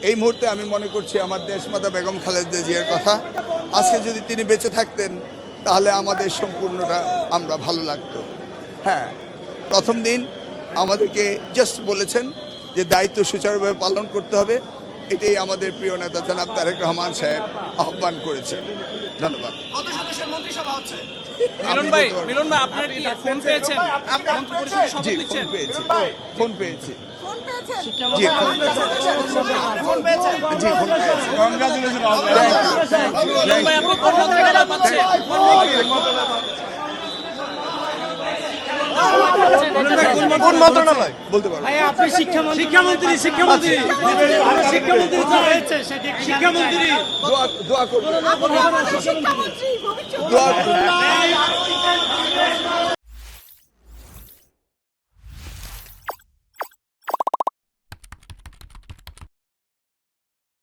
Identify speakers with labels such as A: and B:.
A: এই মুহূর্তে আমি মনে করছি আমার দেশমাতা বেগম খালেদা জিয়ার কথা। আজকে যদি তিনি বেঁচে থাকতেন তাহলে আমাদের সম্পূর্ণটা আমরা ভালো লাগতো। হ্যাঁ, প্রথম দিন আমাদেরকে জাস্ট বলেছেন যে দায়িত্ব সুচারুভাবে পালন করতে হবে। এটাই আমাদের প্রিয় নেতা জনাব তারেক রহমান সাহেব আহ্বান করেছেন। ধন্যবাদ।
B: মিলন ভাই আপনার কি ফোন পেয়েছেন? মন্ত্রী পরিষদের শপথ
A: জি,
B: নিচ্ছেন?
A: ফোন পেয়েছি।
C: জি,
A: ফোন পেয়েছি।
C: কংগ্রাচুলেশন।
B: মিলন ভাই আপনি কোন মন্ত্রণালয় পাচ্ছেন?
C: কোন মন্ত্রণালয়
A: বলতে পারবো।
D: আপনি শিক্ষামন্ত্রী শিক্ষামন্ত্রী
A: দোয়া করবেন।
D: শিক্ষামন্ত্রী
A: দোয়া করবেন।